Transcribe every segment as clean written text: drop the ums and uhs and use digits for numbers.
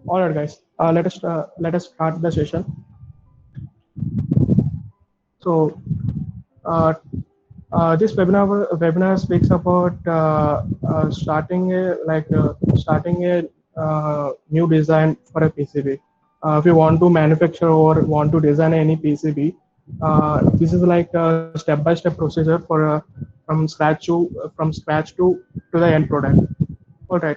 All right, guys. Let us start the session. So, uh, this webinar speaks about starting a new design for a PCB. If you want to manufacture or want to design any PCB, this is like a step-by-step procedure for from scratch to the end product. All right.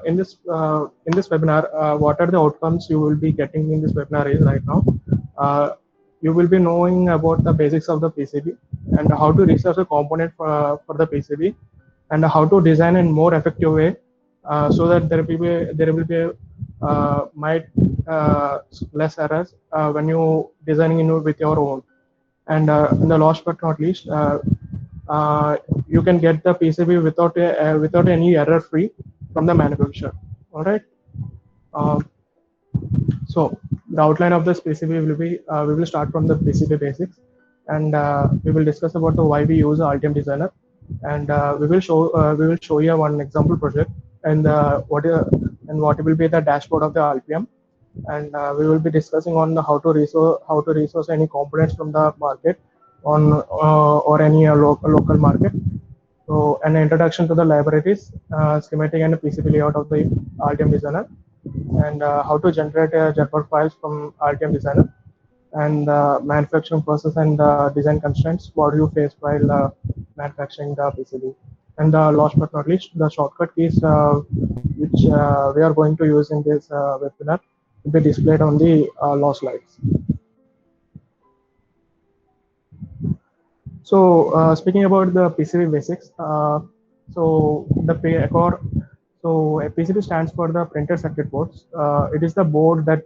In this webinar, what are the outcomes you will be getting in this webinar is right now. Uh, you will be knowing about the basics of the PCB and how to research a component for the PCB and how to design in more effective way so that there will be might less errors when you designing with your own. And the last but not least, uh, you can get the PCB without any error free from the manufacturer. All right. Um, so the outline of this PCB will be we will start from the PCB basics, and we will discuss about the why we use Altium Designer, and we will show you one example project, and what will be the dashboard of the Altium, and we will be discussing on the how to resource any components from the market on or any local market. So an introduction to the libraries, schematic and PCB layout of the Altium Designer, and how to generate Jabber files from Altium Designer, and manufacturing process and design constraints. What do you face while manufacturing the PCB? And last but not least, the shortcut keys which we are going to use in this webinar will be displayed on the last slides. So speaking about the PCB basics, so the core, so a PCB stands for the printed circuit boards. It is the board that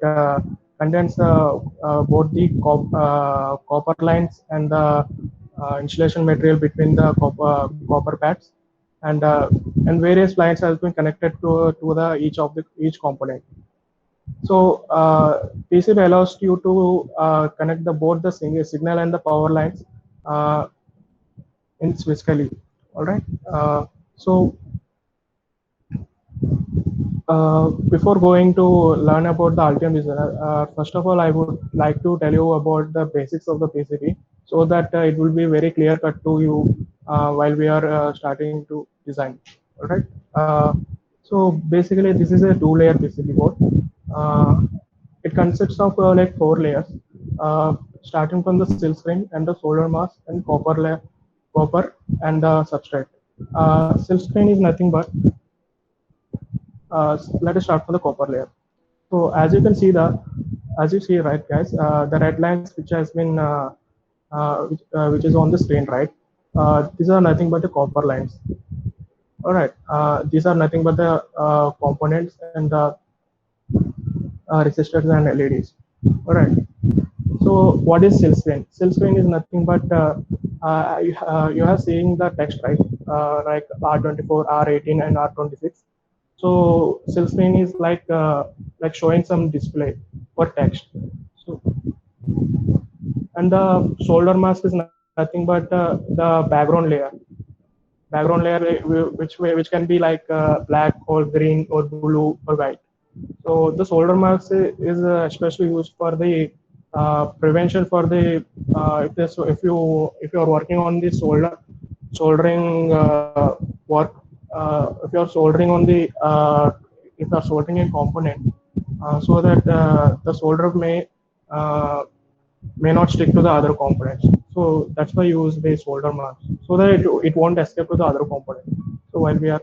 contains both the copper lines and the insulation material between the copper pads, and various lines has been connected to the each component. So PCB allows you to connect both the signal and the power lines uh, in physically. All right. So before going to learn about the Altium Designer, first of all, I would like to tell you about the basics of the PCB so that it will be very clear cut to you while we are starting to design. All right. So basically, this is a two-layer PCB board. Uh, it consists of like four layers, starting from the silk screen and the solder mask and copper and the substrate. Silk screen is nothing but let us start from the copper layer. So as you see, right, guys, the red lines which has been which is on the screen, right? These are nothing but the copper lines. All right, these are nothing but the components and the resistors and LEDs. All right. So what is silk screen? Silk screen is nothing but you have seeing the text, right? Like R24, R18, and R26. So silk screen is like showing some display for text. So and the solder mask is nothing but the background layer which can be like black or green or blue or white. So the solder mask is especially used for the prevention for the if you are working on the soldering work, if you are soldering on the if you are soldering a component, so that the solder may not stick to the other components. So that's why you use the solder mask so that it won't escape to the other component. So while we are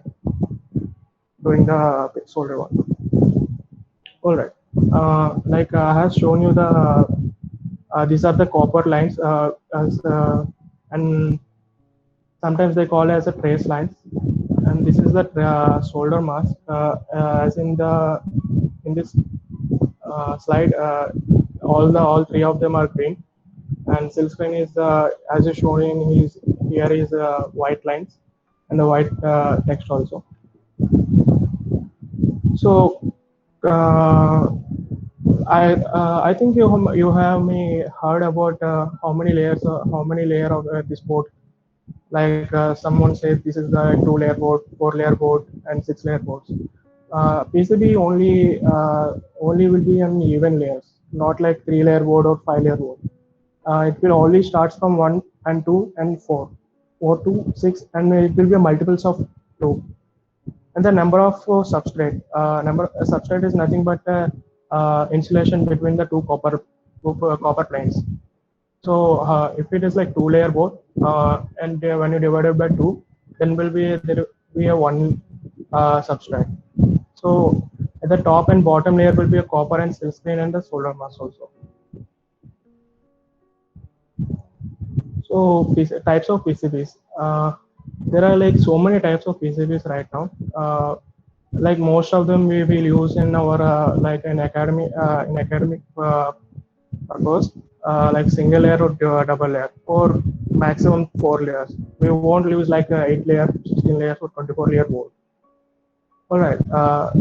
doing the solder one. All right. I have shown you these are the copper lines, and sometimes they call as a trace lines. And this is the solder mask, as in this slide. All three of them are green, and silk screen is as is shown in his here is white lines and the white text also. So uh, I think you have me heard about how many layer of this board. Like someone says this is the two layer board, four layer board, and six layer boards. PCB only will be on even layers, not like 3-layer board or 5-layer board. It will only starts from 1 and 2 and 4, 4 to 6, and it will be multiples of 2. And the number of substrate is nothing but insulation between the two copper planes. So if it is like 2-layer board, and when you divide it by 2, then there will be a one substrate. So at the top and bottom layer will be a copper and silk screen and the solar mass also. So types of PCBs. There are like so many types of PCBs right now. Like most of them we will use in our like in academic purpose, like single layer or double layer or maximum 4 layers. We won't use like 8-layer, 16 layers or 24-layer board. All right.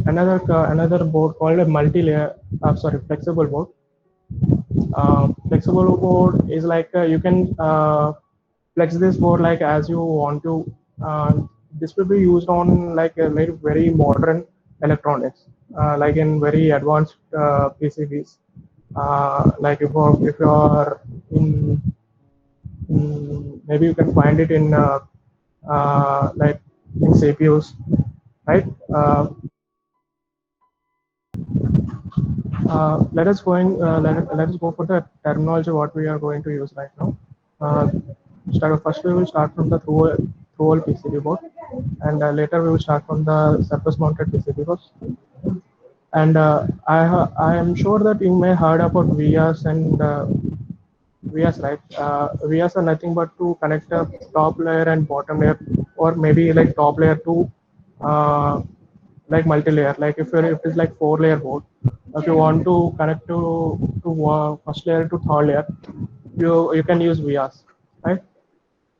Another board called a multi-layer. Sorry, flexible board. Flexible board is like you can flex this board like as you want to. This will be used on like a very modern electronics, like in very advanced PCBs. Like if you are maybe you can find it in like in CPUs, right? Let us go for the terminology what we are going to use right now. Uh, First we will start from the through PCB board, and later we will start from the surface mounted PCB boards. And I am sure that you may heard about VIAs and VIAs, right? VIAs are nothing but to connect the top layer and bottom layer, or maybe like top layer to uh, like multi-layer. Like if it's like 4-layer board, if you want to connect to first layer to third layer, you can use VIAs, right?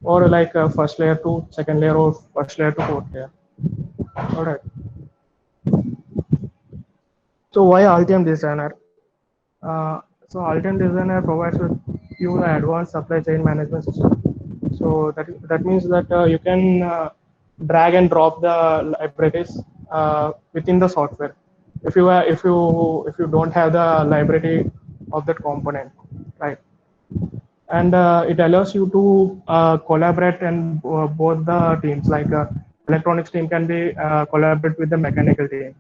Or like first layer to second layer or first layer to fourth layer. All right. So why Altium Designer? So Altium Designer provides with you the advanced supply chain management system. So that means that you can drag and drop the libraries within the software. If you don't have the library of that component, right? And it allows you to collaborate and both the teams, like electronics team can be collaborate with the mechanical team.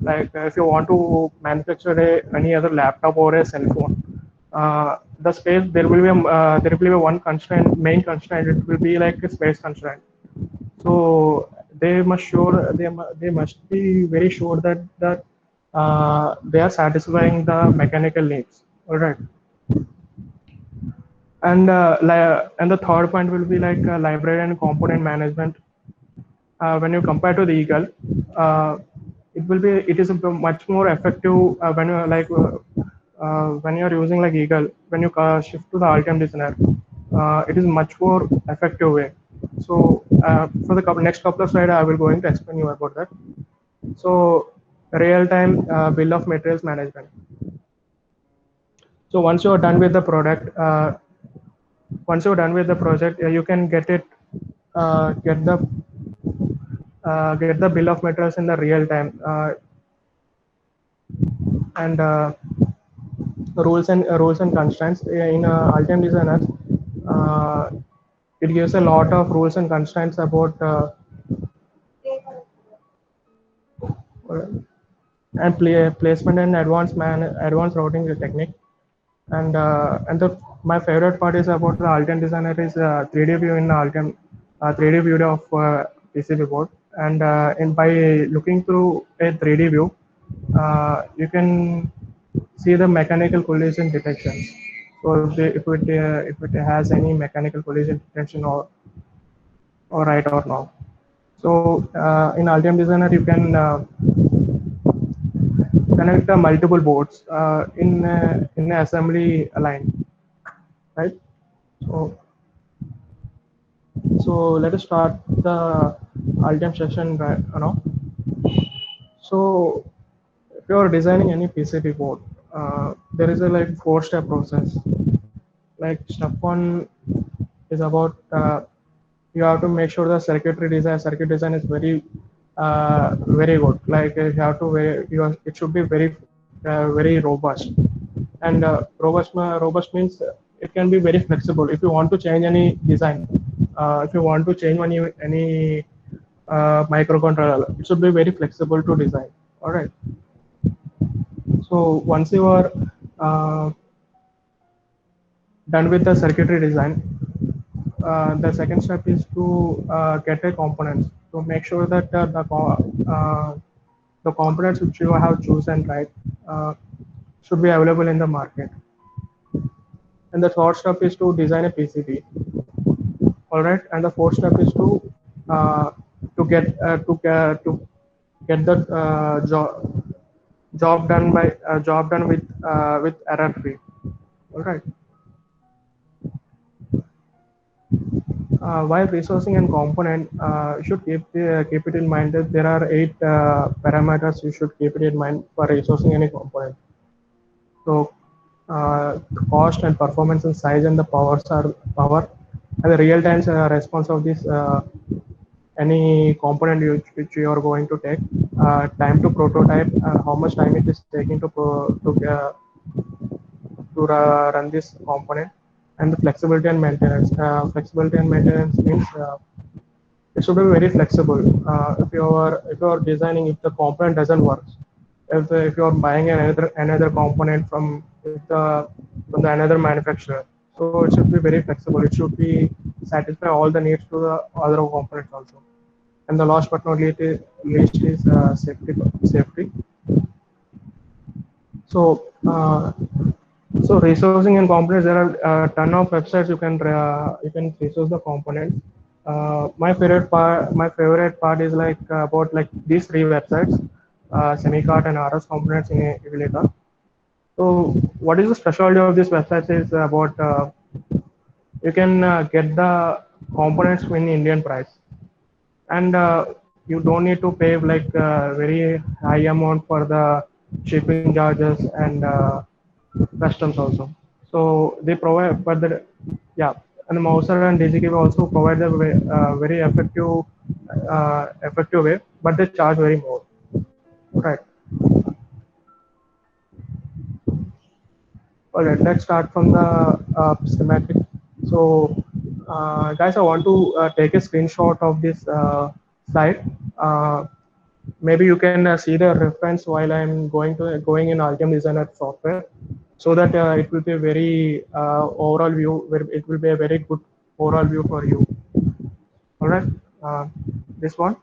Like if you want to manufacture any other laptop or a cell phone, the space there will be a one constraint, main constraint. It will be like a space constraint. So they must be very sure that they are satisfying the mechanical needs. All right. And the third point will be like library and component management. When you compare to the Eagle, uh, it is a much more effective when you are using like Eagle. When you shift to the Altium Designer, it is much more effective way. So for the next couple of slides, I will going to explain you about that. So real-time bill of materials management. So once you're done with the project, you can get it, uh, get the get the bill of materials in the real time, and rules and constraints in Altium Designer. Uh, it gives a lot of rules and constraints about and placement and advanced routing technique. And my favorite part is about the Altium Designer is 3D view in Altium, 3D view of PCB board. And by looking through a 3D view, you can see the mechanical collision detection. So if it has any mechanical collision detection or right or no. So in Altium Designer, you can connect multiple boards in assembly line, right? So let us start the Altium session right now. So if you are designing any PCB board, there is a like 4-step process. Like step one is about you have to make sure the circuit design is very very good. Like you have to very, it should be very robust. And robust means it can be very flexible. If you want to change any design, if you want to change any microcontroller, it should be very flexible to design. All right. So once you are uh, done with the circuitry design, the second step is to get a components to make sure that the components which you have chosen right uh, should be available in the market. And the third step is to design a PCB. All right, and the fourth step is uh, to get the job done with error free. All right. While resourcing and component, you should keep it in mind that there are 8 parameters you should keep it in mind for resourcing any component. So, the cost and performance and size and the power and the real time response of this any component which you are going to take, time to prototype, how much time it is taking to run this component, and the flexibility and maintenance. Flexibility and maintenance means it should be very flexible. If you are designing, if the component doesn't work, if you are buying another component from the another manufacturer, so it should be very flexible. It should be satisfy all the needs to the other components also. And the last but not least is safety. So resourcing and components, there are a ton of websites you can resource the components. My favorite part is like about like these 3 websites, Semicart and RS Components in Ivilita. So what is the specialty of this website is about you can get the components in Indian price, and you don't need to pay like very high amount for the shipping charges and customs also. So they provide, but yeah, and the Mouser and DigiKey also provide a very effective way, but they charge very more. Right. All right. Let's start from the schematic. So, guys, I want to take a screenshot of this slide. Uh, Maybe you can see the reference while I'm going in Altium Designer software, so that it will be a very overall view. It will be a very good overall view for you. All right, uh, this one.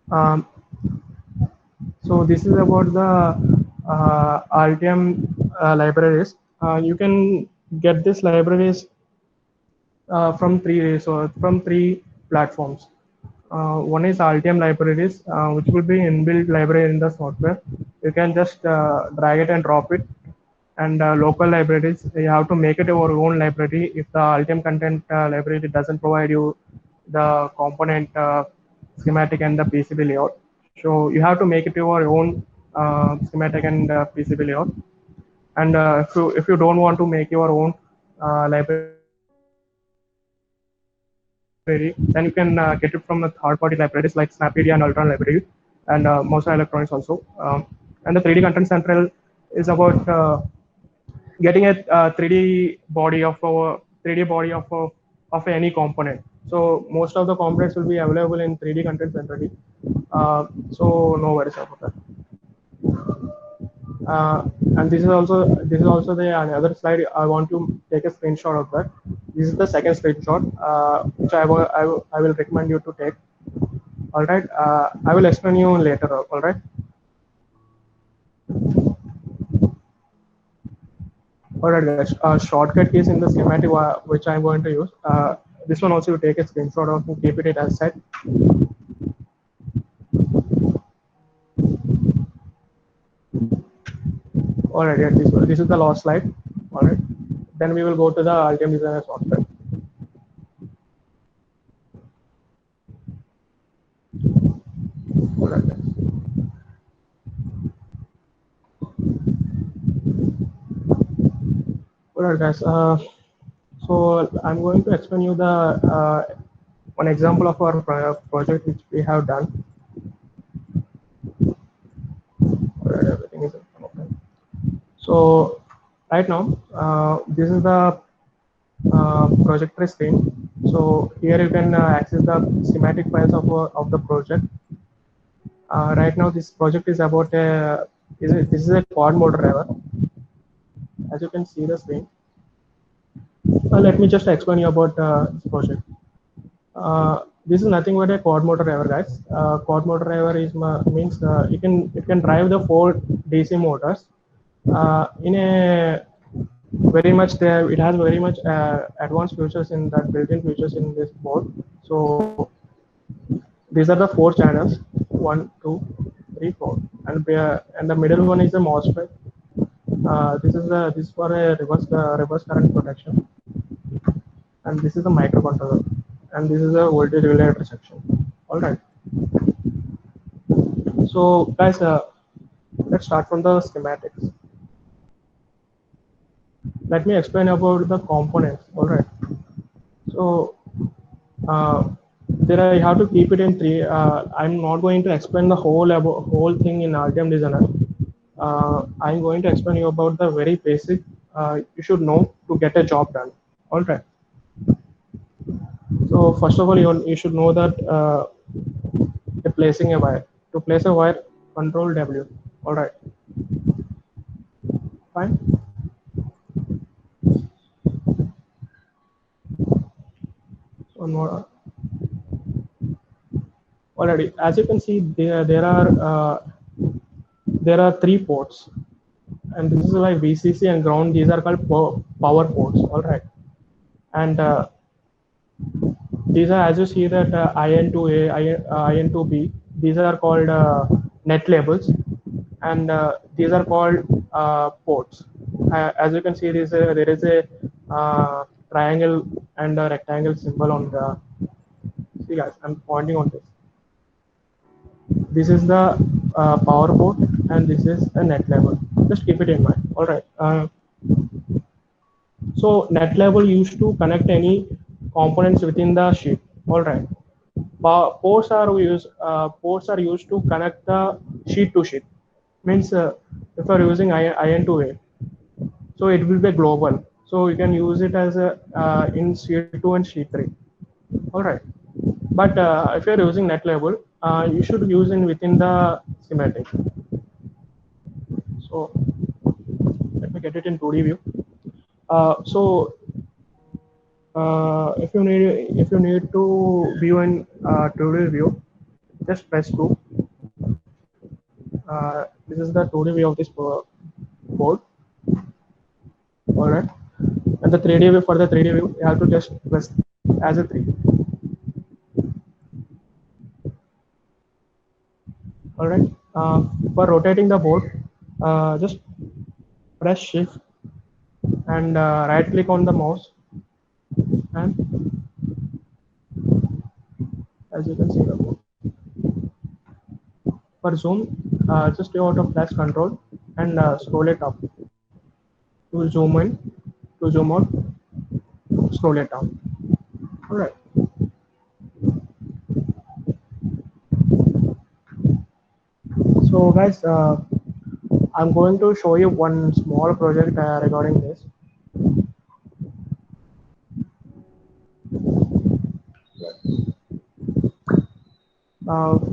Um, so this is about the Altium libraries. You can get these libraries from three platforms. One is Altium libraries, which will be inbuilt library in the software. You can just drag it and drop it. And local libraries, you have to make it your own library. If the Altium content library doesn't provide you the component schematic and the PCB layout, so you have to make it your own schematic and PCB layout. And if you don't want to make your own library, then you can get it from the third-party libraries like Snappedia and Ultron library, and Mozilla Electronics also. And the 3D Content Central is about getting a 3D body of any component. So most of the components will be available in 3D Content Central. So no worries about that. uh, and this is also the another slide. I want to take a screenshot of that. This is the second screenshot, which I will recommend you to take. All right, I will explain you later. All right. All right, guys. Shortcut keys in the schematic which I'm going to use. This one also you take a screenshot of and keep it as set. All right, yeah, this is the last slide. All right. Then we will go to the Altium Designer software. All right. All right, guys. So I'm going to explain you the one example of our project which we have done. Alright, everything is open. So right now, this is the projector screen. So here you can access the schematic files of the project. Right now, this project is about this is a quad motor driver. As you can see the screen. Let me just explain you about this project. This is nothing but a quad motor driver, guys. Quad motor driver is means it can drive the 4 DC motors in a very much there. It has very much advanced features in that built-in features in this board. So these are the 4 channels: 1, 2, 3, 4, and the middle one is the MOSFET. This is for a reverse current protection, and this is a microcontroller, and this is a voltage regulator section. All right. So guys, let's start from the schematics. Let me explain about the components. All right. So uh, there you have to keep it in 3. I'm not going to explain the whole thing in Altium Designer. I'm going to explain you about the very basic you should know to get a job done. All right. So first of all, you should know that placing a wire. To place a wire, Control W. All right. Fine. One more. Already, as you can see, there are 3 ports, and this is why VCC and ground. These are called power ports. All right, and these are, as you see that IN2A, IN2B. These are called net labels, and these are called ports. As you can see, there is a triangle and a rectangle symbol on the. See guys, I'm pointing on this. This is the power port, and this is a net level. Just keep it in mind. All right. So net level used to connect any components within the sheet. All right. Ports are used to connect the sheet to sheet. Means if you are using IN2A, so it will be global. So you can use it as a in sheet 2 and sheet 3. All right. But if you're using net level, you should use in within the schematic. So let me get it in 2D view. So if you need to view in 2D view, just press 2. This is the 2D view of this board. All right. And the 3D view, for the 3D view, you have to just press as a 3. All right. For rotating the board, just press shift and right click on the mouse, and as you can see the board. For zoom, just go out of flash control and scroll it up. To zoom in, to zoom out, scroll it down. All right. So guys, I'm going to show you one small project regarding this.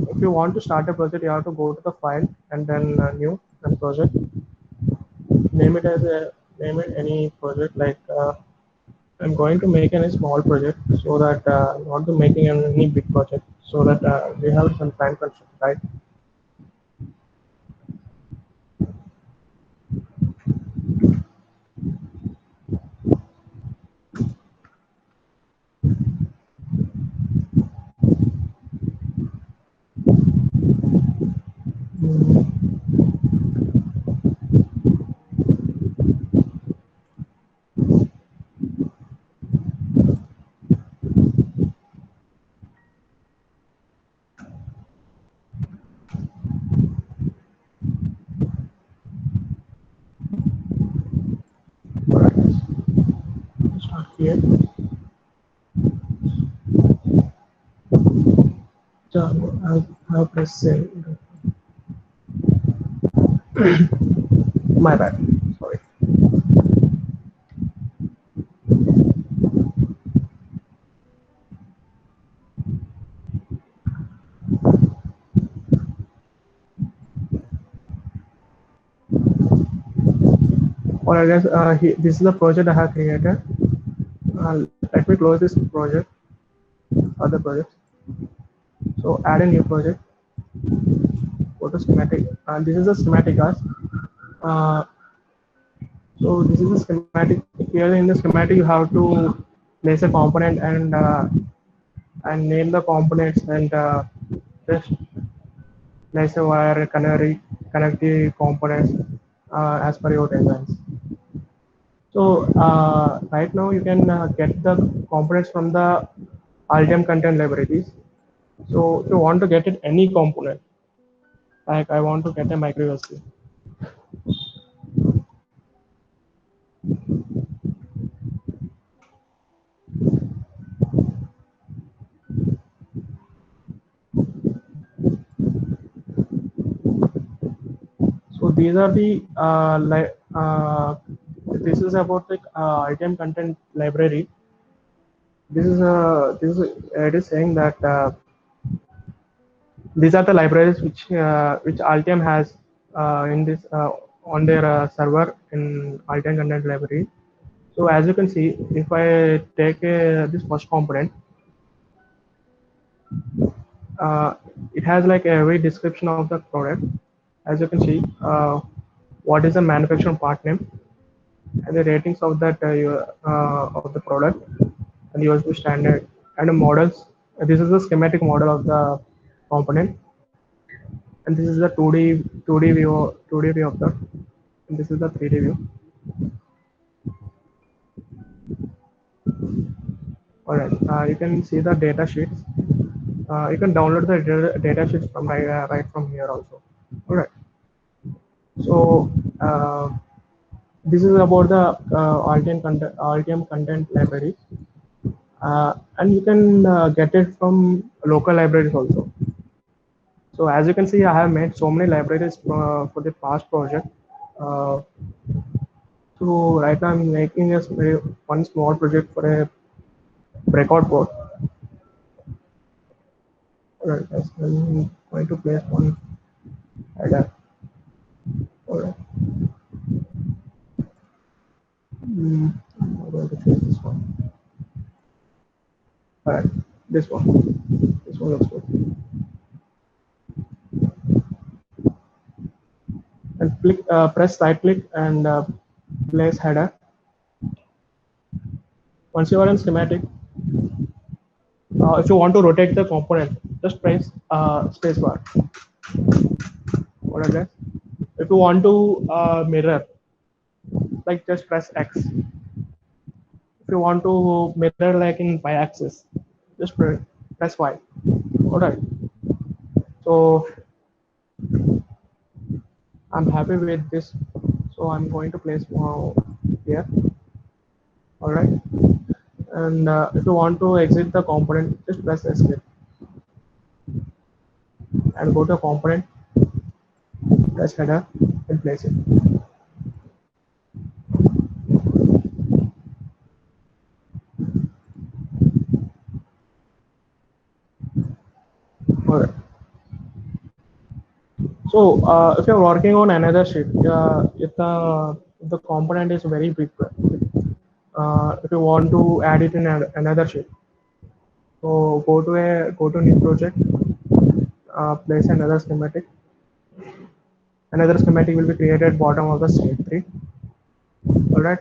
If you want to start a project, you have to go to the file and then new and project. Name it any project. Like I'm going to make a small project so that not to making any big project, so that we have some time constraint, right? Start here. I'll press save. My bad. Sorry. Or I guess this is the project I have created. Let me close this project, other project. So add a new project. Go to schematic. This is a schematic class. Uh, so this is a schematic. Here in the schematic, you have to place a component and name the components and just place a wire, connect the components as per your designs. So right now you can get the components from the Altium content libraries. So if you want to get it any component, like I want to get a micro USB. So these are the this is about the Altium content library. This is it is saying that these are the libraries which Altium has in this on their server in Altium content library. So as you can see, if I take this first component, uh, it has like every description of the product. As you can see, what is the manufacturing part name and the ratings of that of the product and USB standard and the models. This is the schematic model of the component, and this is the 2D view of that, and this is the 3D view. All right, you can see the data sheets. You can download the data sheets from right from here also. All right. So this is about the Altium content library, and you can get it from local libraries also. So as you can see, I have made so many libraries for the past project. Uh, so right now I'm making one small project for a breakout board. All right, guys, I'm going to place one header. All right. I'm going to choose this one. All right, this one. This one looks good. And press right click and place header. Once you are in schematic, if you want to rotate the component, just press spacebar. What guys? If you want to mirror, like just press X. If you want to mirror like in y-axis, just press Y. All right. So I'm happy with this. So I'm going to place here. All right. And if you want to exit the component, just press escape and go to component, press header and place it. All right. So if you're working on another sheet, if the component is very big, if you want to add it in another sheet, so go to new project, place another schematic. Another schematic will be created bottom of the sheet 3. All right,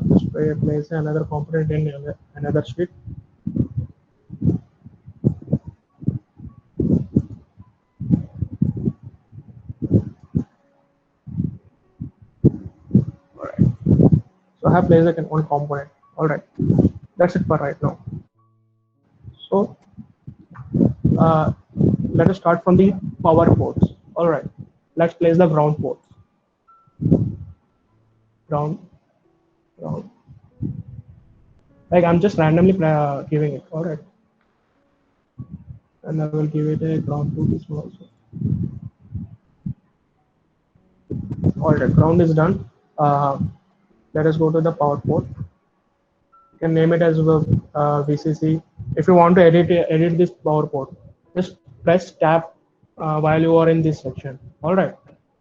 just place another component in another sheet. All right, so I have placed like one component. All right, that's it for right now. So uh, let us start from the power ports. All right, let's place the ground ports. Ground, ground. Like I'm just randomly giving it. All right. and I will give it a ground to this one also. All right, ground is done. Uh, Let us go to the power port. You can name it as VCC. If you want to edit this power port, just press tab while you are in this section. All right,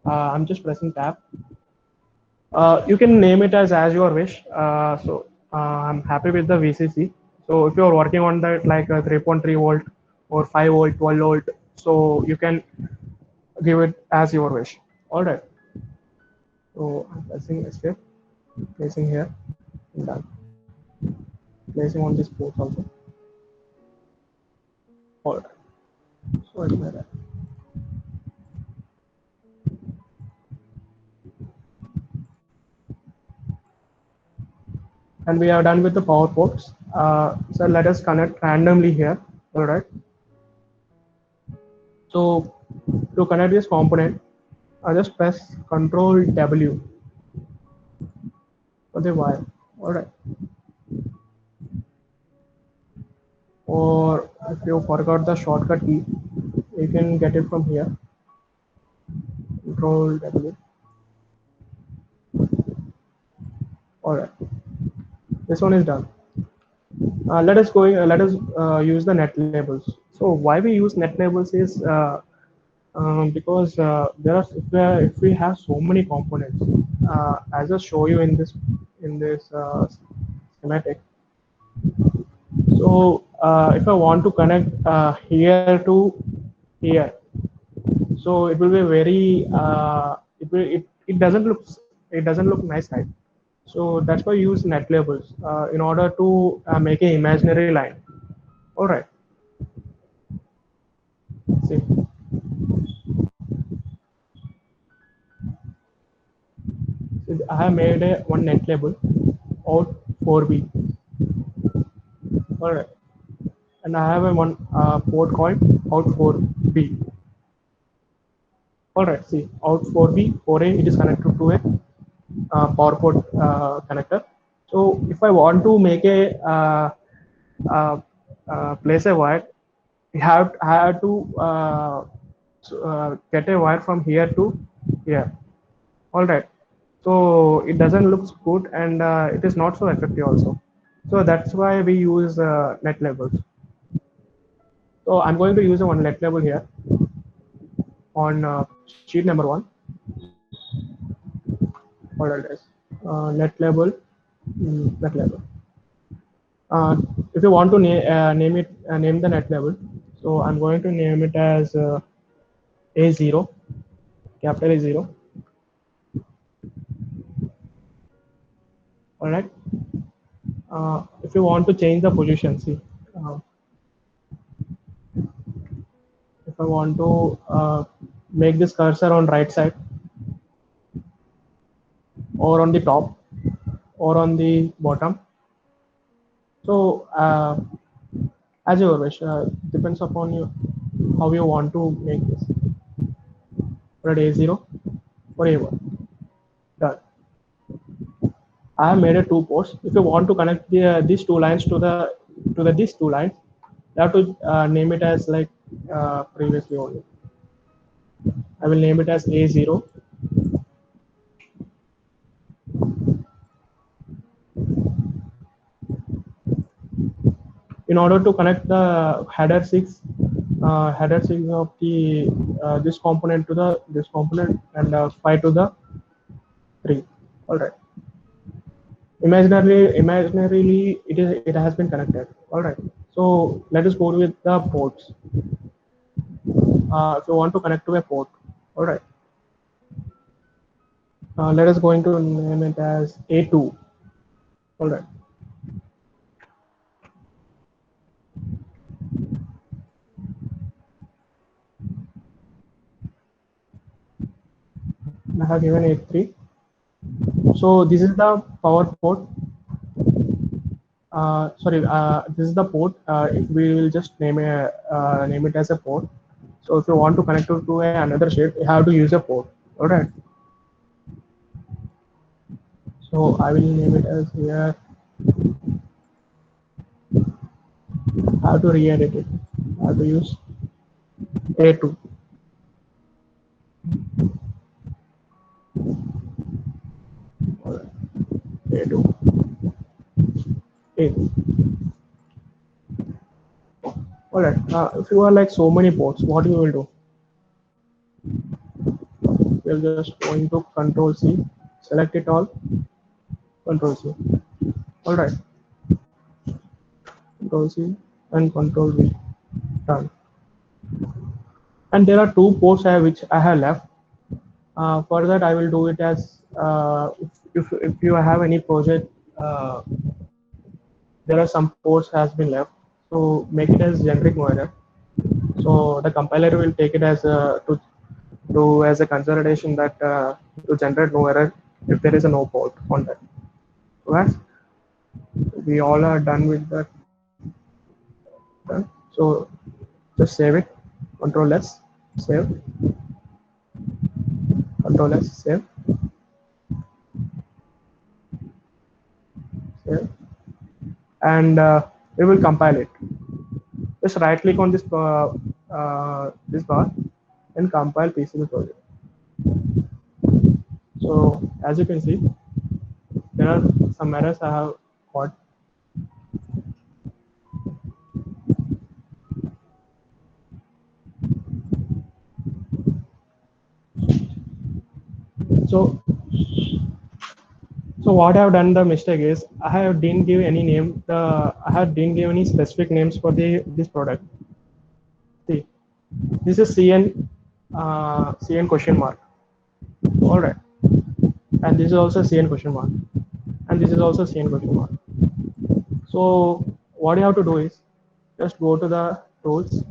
I'm just pressing tab. You can name it as your wish. I'm happy with the VCC. So if you're working on that like a 3.3 volt or 5 volt, 12 volt, so you can give it as your wish. All right. So I'm pressing escape, placing here, and done. Placing on this port also. All right. Sorry about that. And we are done with the power ports. So let us connect randomly here. All right. So to connect this component, I just press Control W for the wire. All right. Or if you forgot the shortcut key, you can get it from here. Control W. All right. This one is done. Let us use the net labels. So why we use net labels is because if we have so many components, as I show you in this schematic. So if I want to connect here to here, so it will be very it doesn't look nice, right? So that's why I use net labels in order to make an imaginary line. All right. See, so I have made a one net label out 4B. All right, and I have a one port called out 4B. All right, see out 4B, 4A, it is connected to a power port connector. So if I want to make a uh, place a wire, I have to get a wire from here to here. All right. So it doesn't look good and it is not so effective also. So that's why we use net labels. So I'm going to use a one net label here on sheet number one. What it is net label, net label. Uh, if you want to name the net label. So I'm going to name it as A0, capital A0. All right. If you want to change the position, see, uh, if I want to make this cursor on right side or on the top or on the bottom. So as your wish, depends upon you how you want to make this. For A0 or A1. Done. I have made a two ports. If you want to connect these two lines to these two lines, you have to name it as like previously only. I will name it as A0. In order to connect the header 6 of the this component to the this component and 5 to the 3. All right. Imaginarily it has been connected. All right. So let us go with the ports. If you want to connect to a port, all right. Let us going to name it as A2. All right. I have given A3. So this is the power port. Sorry, this is the port. We will just name it as a port. So if you want to connect it to another sheet, you have to use a port. All right. So I will name it as here. I have to re-edit it. I have to use A2. All right. A2. A. All right. If you are like so many ports, what you will do? You're just going to Control C, select it all, Control C. All right. Control C and Control V. Done. And there are two ports which I have left. For that, I will do it as if you have any project, there are some ports has been left. So make it as generic no error. So the compiler will take it as to as a consideration that to generate no error if there is a no port on that. So that's we all are done with that. Done. So just save it. Control S, save. Control S, save, save, and we will compile it. Just right click on this bar and compile PCB project. So as you can see, there are some errors I have got. So so what I have done the mistake is I have didn't give any name. I have didn't give any specific names for the this product. See, this is CN question mark. All right, and this is also CN question mark, and this is also CN question mark. So what you have to do is just go to the tools.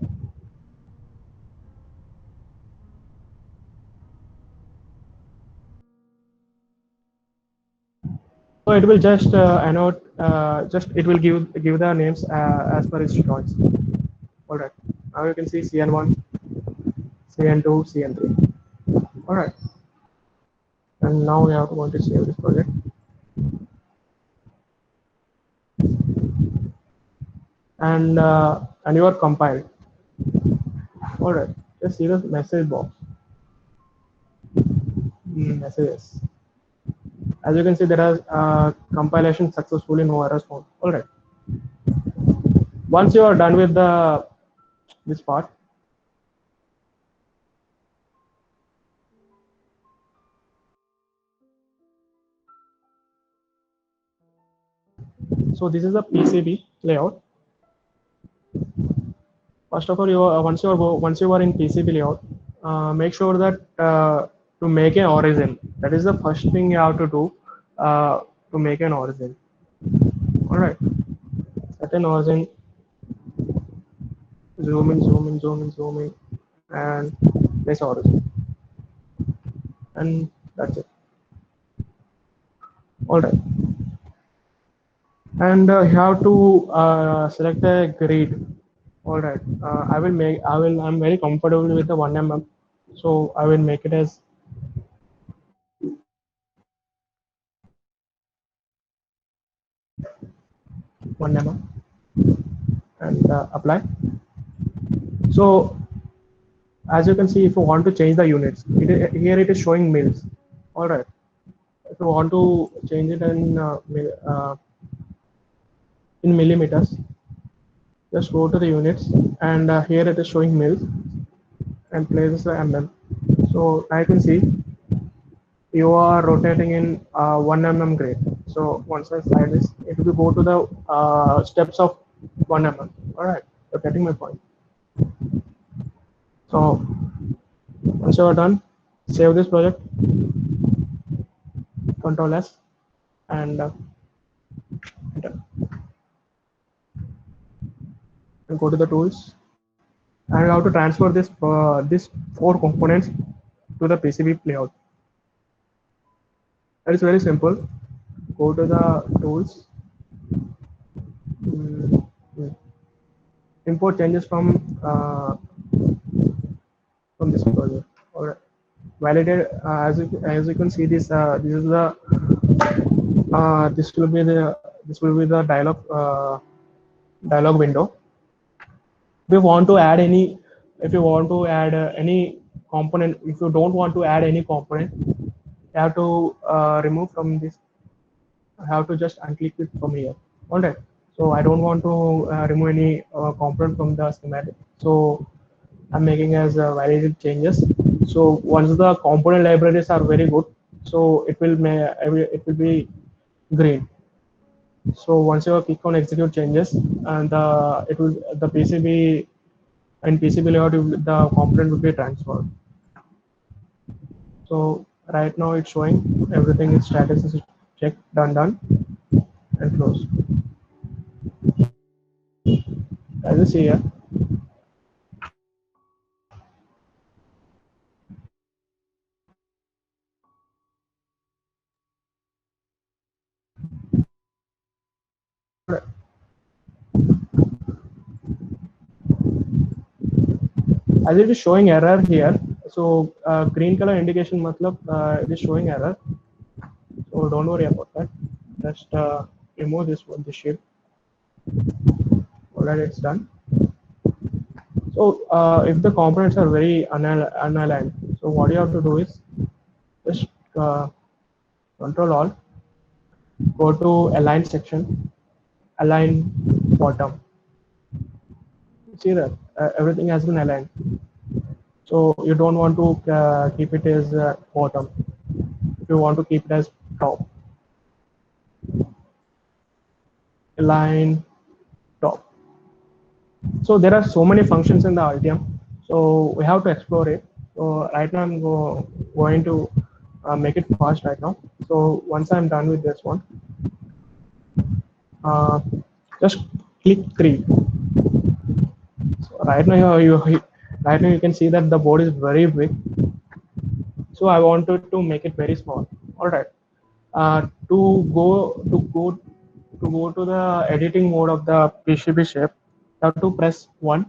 So it will just annotate, just it will give the names as per its choice. All right. Now you can see CN1, CN2, CN3. All right. And now we have to want to save this project. And you are compiled. All right. Just see the message box. Messages. As you can see, there are compilation successfully, no errors found. All right. Once you are done with the this part, so this is the PCB layout. First of all, once you are in PCB layout, make sure that to make an origin, that is the first thing you have to do to make an origin. All right, set an origin, zoom in, zoom in, zoom in, zoom in, and place origin, and that's it. All right, and you have to select a grid. All right, I'm very comfortable with the 1 mm, so I will make it as 1 mm and apply. So as you can see, if you want to change the units, here it is showing mils. All right. If you want to change it in millimeters, just go to the units, and here it is showing mils and places the mm. So I can see you are rotating in 1 mm grid. So once I slide this, it will go to the steps of 1 mm. All right, you're getting my point. So once you are done, save this project, Control S, and enter. And go to the tools, and you have to transfer this 4 components to the PCB layout. That is very simple. Go to the tools, mm, import changes from this project. All right, validate as you can see this is the this will be the dialog window. We want to add any if you want to add any component, if you don't want to add any component, you have to remove from this. I have to just unclick it from here. All right. So I don't want to remove any component from the schematic. So I'm making as validated changes. So once the component libraries are very good, so it will be green. So once you click on execute changes, and it will the PCB and PCB layout, the component will be transferred. So right now it's showing everything is status is checked, done, and close. As you see here, as it is showing error here. So green color indication matlab it is showing error. So don't worry about that. Just remove this one, the shape. Alright, it's done. So if the components are very unaligned, so what you have to do is just Control Alt, go to Align section, Align bottom. See that everything has been aligned. So you don't want to keep it as bottom. If you want to keep it as top, Align top. So there are so many functions in the Altium. So we have to explore it. So right now I'm going to make it fast right now. So once I'm done with this one, uh, just click 3. So right now right now you can see that the board is very big. So I wanted to make it very small. All right. To go to the editing mode of the PCB shape, you have to press 1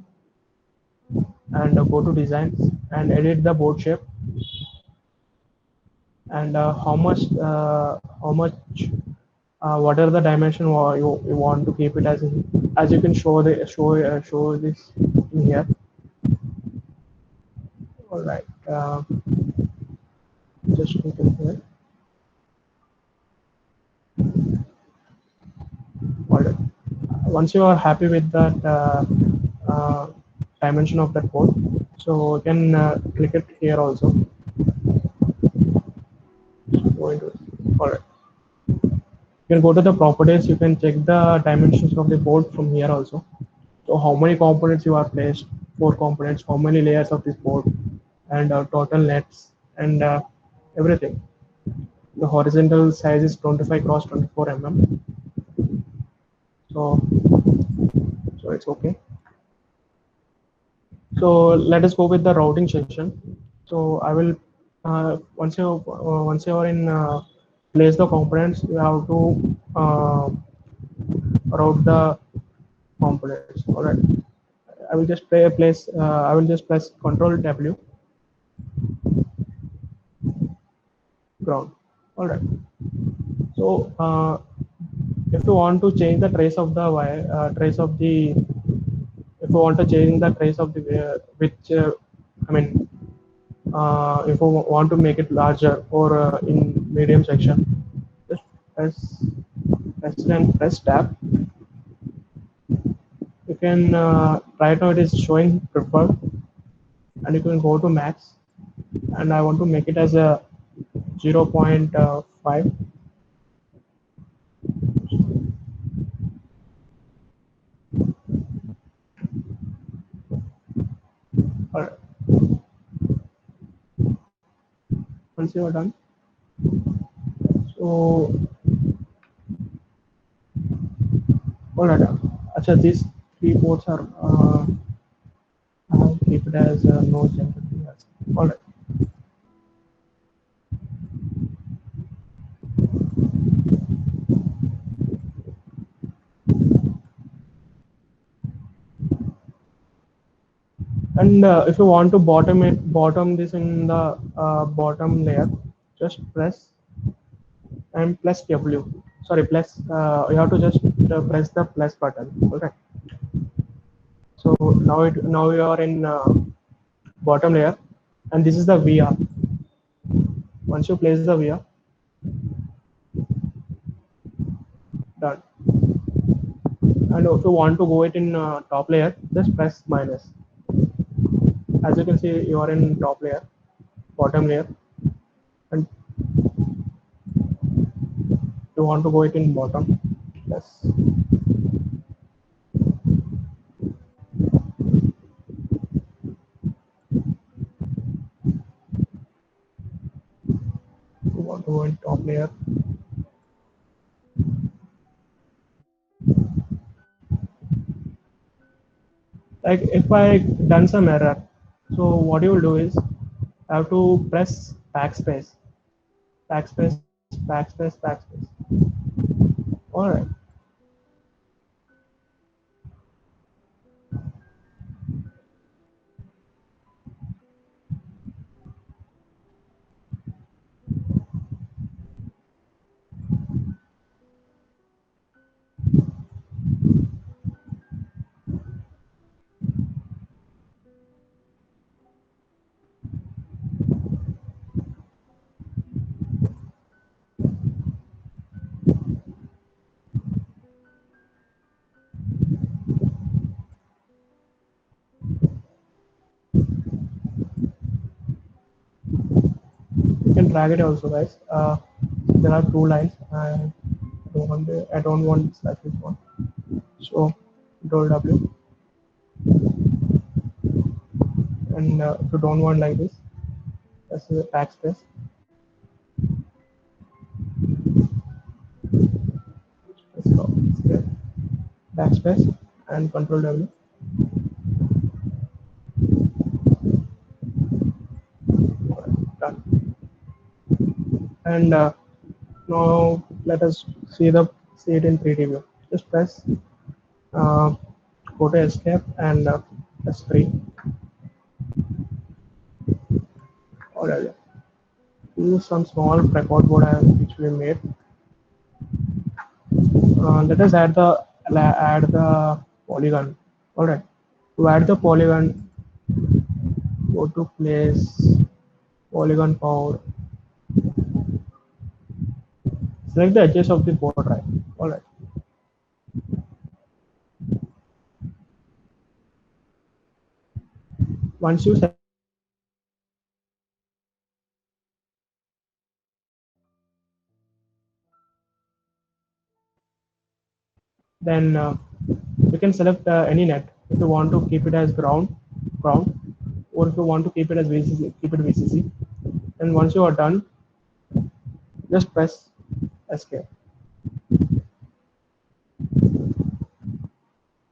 and go to designs and edit the board shape, and how much what are the dimension you want to keep it as you can show this in here. All right, just click in here. All right, once you are happy with that uh, dimension of that board, so you can click it here also. Go into it. All right, you can go to the properties, you can check the dimensions of the board from here also. So how many components you are placed, 4 components, how many layers of this board, and total nets, and everything. The horizontal size is 25 cross 24 mm. So it's okay. So let us go with the routing section. So I will once you are in place the components, you have to route the components. All right. I will just place. I will just press Control W, ground. All right. So if you want to change the trace of the wire, trace of the, if you want to change the trace of the which I mean, if you want to make it larger or in medium section, just press tab. You can right now it is showing preferred, and you can go to max, and I want to make it as a 0.5. All right. Once you are done, so all right. Acha, these 3 ports are I'll keep it as no general. All right. And if you want to bottom this in the bottom layer, just press and plus W. Sorry, plus. You have to just press the plus button. Okay. So now you are in bottom layer, and this is the VR. Once you place the VR, done. And if you want to go it in top layer, just press minus. As you can see, you are in top layer, bottom layer, and you want to go it in bottom. Yes. You want to go in top layer. Like if I done some error, so what you will do is I have to press backspace, backspace, backspace, backspace. All right. You can drag it also, guys. There are two lines. I don't want like this one. So Control W, and if you don't want like this, this is a backspace. Let's go. Backspace and Control W. Done. And now let us see it in 3D view. Just press uh, go to escape and press 3. Alright. Use some small record board which we made. Let us add the polygon. Alright. To add the polygon, go to place, polygon power, select the edges of the board, right? Alright. Once you select, then you can select any net. If you want to keep it as ground, or if you want to keep it as VCC, keep it VCC. And once you are done, just press escape.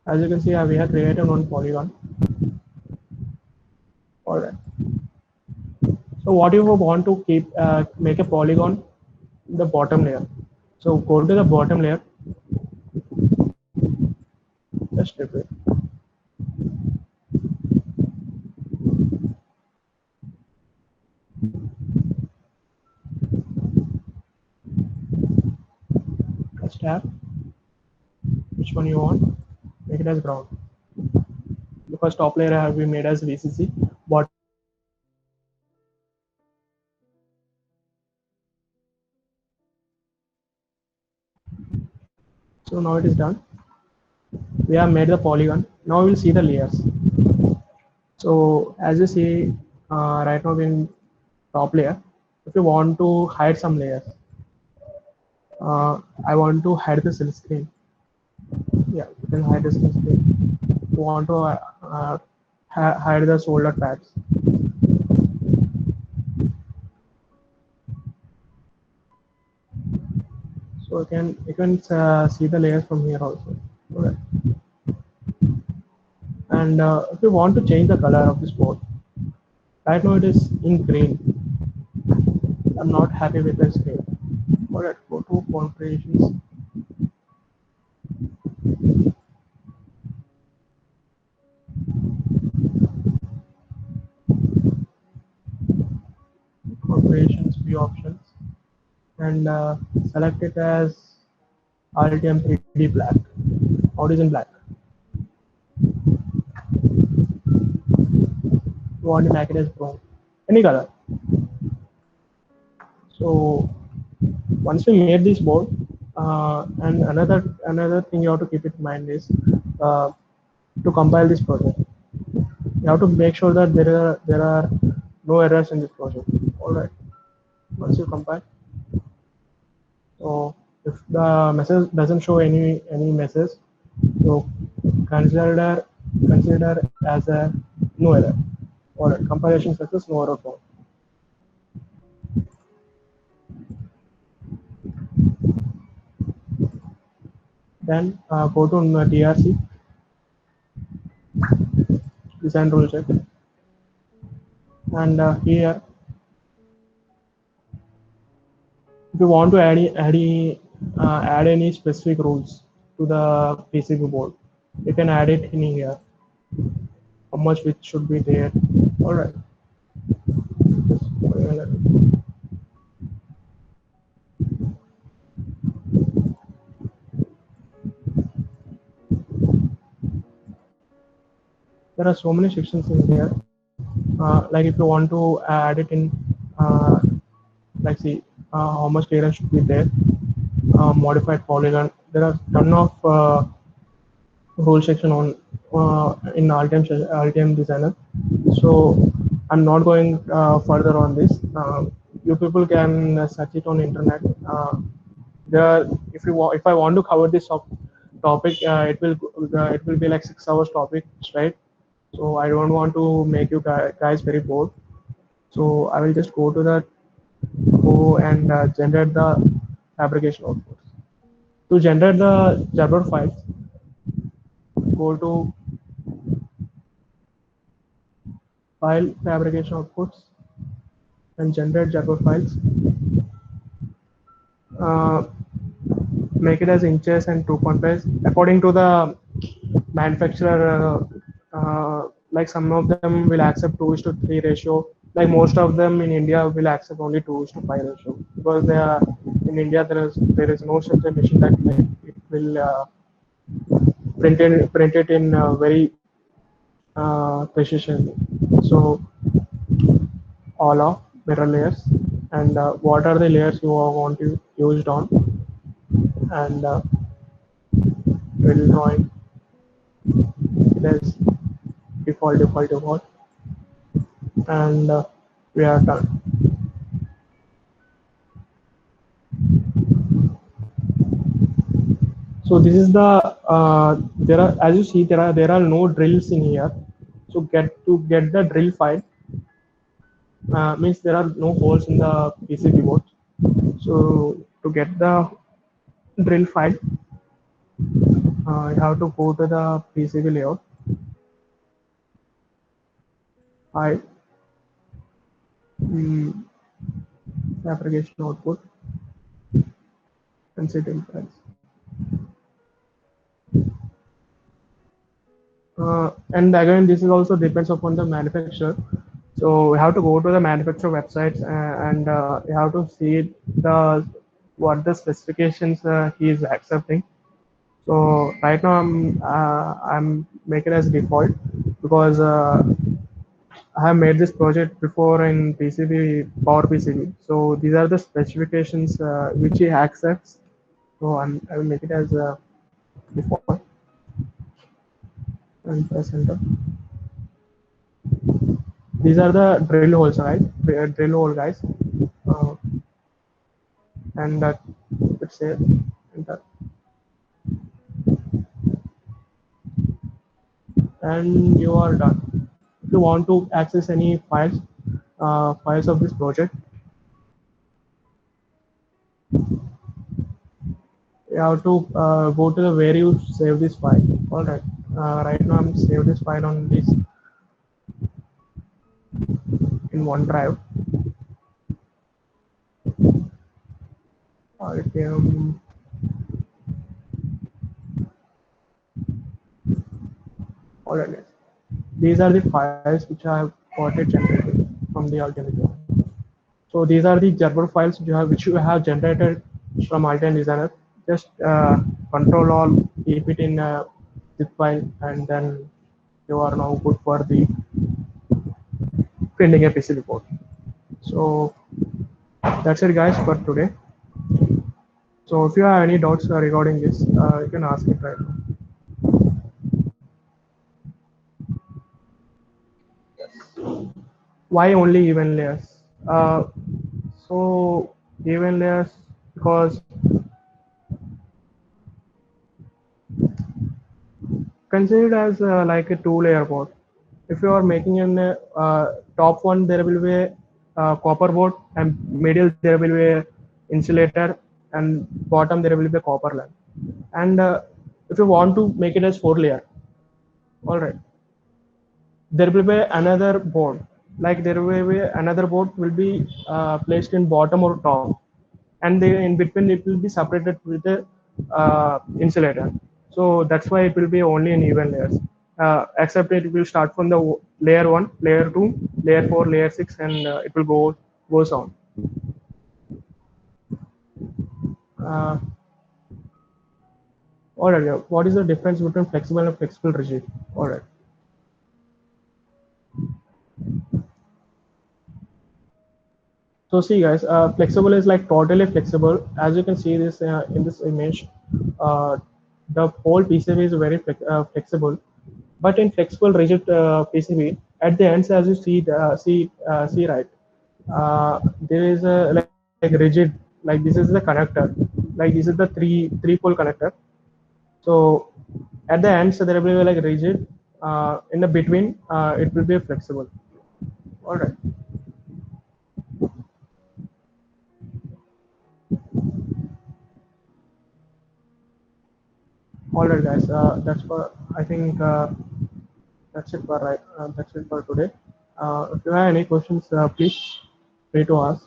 As you can see, we have created one polygon. Alright. So what if you want to keep make a polygon in the bottom layer? So go to the bottom layer, just strip it. Just tap which one you want, make it as ground. Because top layer have been made as VCC, bottom layer have been made as so now it is done. We have made the polygon. Now we'll see the layers. So as you see right now in top layer, if you want to hide some layers, I want to hide the silk screen. Yeah, you can hide the silk screen. You want to hide the shoulder pads. So you can see the layers from here also. Okay. And if you want to change the color of this board, right now it is in green. I'm not happy with this green. Alright, go to configurations. Configurations view options and select it as RTM 3D black. Horizon black. You want to make it as brown, any color. So once we made this board, and another thing you have to keep in mind is uh, to compile this project. You have to make sure that there are no errors in this project. All right. Once you compile, so if the message doesn't show any message, so consider consider as a no error. All right. Compilation success, no error found. Then go to DRC, design rule check, and here if you want to add any specific rules to the PCB board, you can add it in here. How much which should be there. All right. There are so many sections in here. Like if you want to add it in, uh, like see how much clearance should be there. Modified polygon. There are ton of rule section on in Altium Designer. So I'm not going further on this. You people can search it on internet. There, if I want to cover this topic, it will be like 6 hours topic, right? So I don't want to make you guys very bored. So I will just go and generate the fabrication outputs. To generate the Jabber files, go to file fabrication outputs and generate Jabber files. Uh, Make it as inches and 2.5 according to the manufacturer. Like some of them will accept 2:3 ratio. Like most of them in India will accept only 2:5 ratio because they are in India there is no such a machine that it will print it in very precision. So all of mirror layers and what are the layers you want to use on and drill drawing. It is default, and we are done. So this is the there are, as you see, there are no drills in here. So get the drill file, means there are no holes in the PCB board. So to get the drill file, you have to go to the PCB layout, file, mm, fabrication output, and set in files. And again, this is also depends upon the manufacturer. So we have to go to the manufacturer websites and you have to see the what the specifications he is accepting. So right now I'm making as default because I have made this project before in PCB Power PCB. So these are the specifications which he accepts. So I will make it as default and press enter. These are the drill holes, right? Drill hole, guys. Uh, and let's say enter. And you are done. If you want to access any files of this project, you have to go to the where you save this file. All right. Right now I'm save this file on this in OneDrive. Altium. All right. These are the files which I have got it generated from the Altium Designer. So these are the Gerber files which you have generated from Altium Designer. Just control all, keep it in a zip file, and then you are now good for the printing a PCB board. So that's it, guys, for today. So if you have any doubts regarding this, you can ask it right now. Why only even layers? So even layers because consider it as like a two-layer board. If you are making an top one, there will be a copper board, and middle there will be a insulator, and bottom there will be a copper line. And if you want to make it as four layer, all right, there will be another board. Like there will be another board will be placed in bottom or top, and then in between it will be separated with a insulator. So that's why it will be only in even layers. Except it will start from the layer one, layer two, layer four, layer six, and it will goes on. Uh, all right. Yeah. What is the difference between flexible and flexible rigid? All right. So see, guys, flexible is like totally flexible. As you can see this in this image, uh, the whole PCB is very flexible. But in flexible rigid PCB, at the ends, as you see right, there is a like rigid, like this is the connector, like this is the three pole connector. So at the ends, there will be like rigid. In the between, it will be flexible. All right. All right, guys. That's for I think that's it for right. That's it for today. If you have any questions, please free to ask.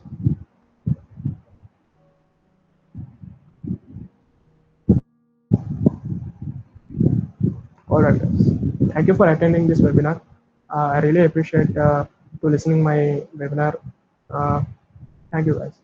All right, guys. Thank you for attending this webinar. I really appreciate to listening my webinar. Uh, Thank you, guys.